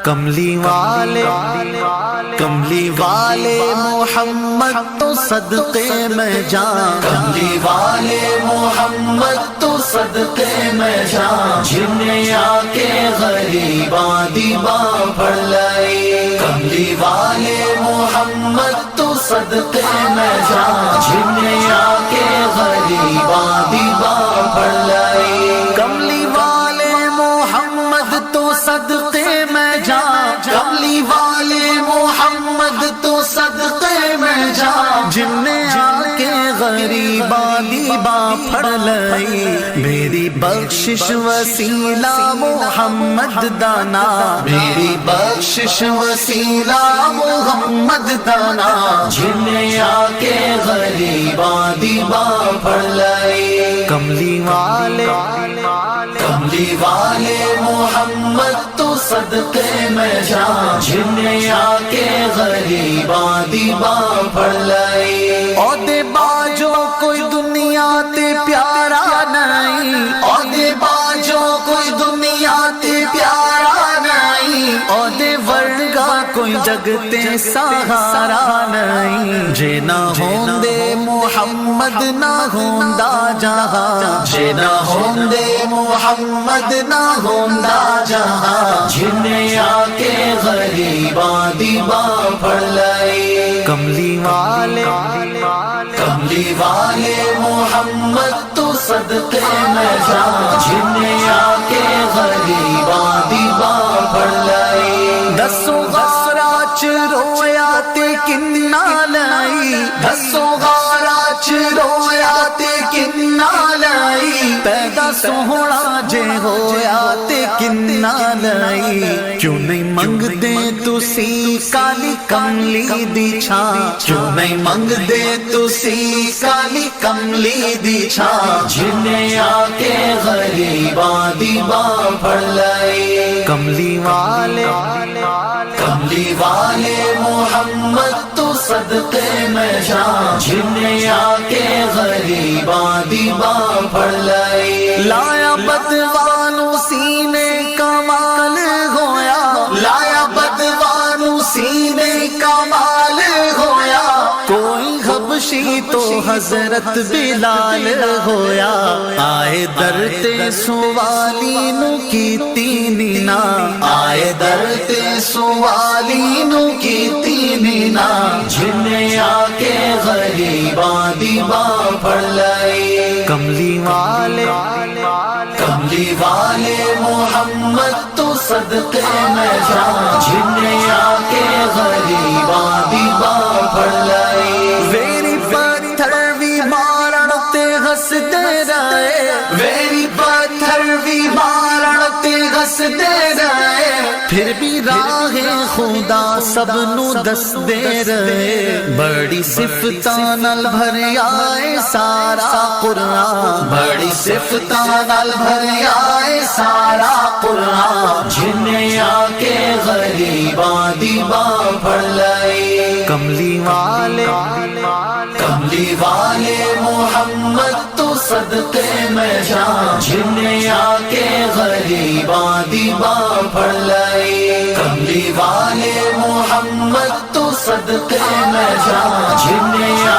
کملی والے محمد تو صدقے میں جان، کملی والے محمد تو صدقے میں جان، جن آ کے غریباں دیباں پڑھ لئی، کملی والے محمد تو صدقے میں جان، جن آ کے غریباں دیباں پڑھ لئی، کملی والے محمد تو صدقے میں جان، کملی والے محمد تو صدقے میں جان، جن نے آ کے غریباں دیباں پڑھ لئی، میری بخشش وسیلہ محمد دانا، میری بخشش وسیلہ محمد دانا، جن آ کے غریباں دیباں پڑھ لئی، کملی والے محمد تو صدقے میں جان، جن آ کے غریباں دیباں پڑھ لئی، عہدے باجو کوئی دنیا تے پیارا نہیں، عہدے باجو کوئی دنیا تے پیارا نہیں، عہدے ورگا کوئی جگ تے سہارا نہیں، جے نہ ہوندے محمد نہ ہوندا جہاں، جے نہ ہوندے محمد نہ ہوندا جہاں، جن آ کے غریباں دیباں پڑھ لئی، کملی والے محمد تو صدقے میں جان، جن آ کے غریباں دیباں پڑھ لئی، دسو غارہ چ رویا تے کنا لئی، دسو غارہ چ رویا تے کنا لئی، پیدا سوہنا جے ہویا تے کنا لئی، کیوں نہیں منگدے تسی کالی کملی دی چھاں، کیوں نہیں منگدے تسی کالی کملی دی چھاں، جن آ کے غریباں دیباں پڑھ لئی، کملی والے محمد تو صدقے میں جان، جن آ کے غریباں دیباں پڑھ لئی، لایا بدوانو سینے کمال ہویا، لایا بدوانو سینے کمال ہویا، کوئی حبشی تو حضرت بلال ہویا، آئے در تے سوالی نو کیتی نینا، آئے در تے سوالی نو کیتی نینا، جن آ کے غریباں دیباں پڑھ لئی، کملی والے محمد تو صدقے میں جان، جن آ کے غریباں دیباں پڑھ لئی، ویری پتھر بھی مارن تے ہسدے رہے، ویری پتھر بھی مارن تے ہسدے رہے، پھر بھی راہ خدا سب نو دس دے رہے، بڑی صفتاں نال بھریا اے سارا قرآن، بڑی صفتاں نال بھریا اے سارا قرآن، جن آ کے غریباں دیباں پڑھ لئی، کملی والے محمد تو صدقے میں جان، جن آ کے غریباں دیباں پڑھ لئی، کملی والے محمد تو صدقے میں جان، جن آ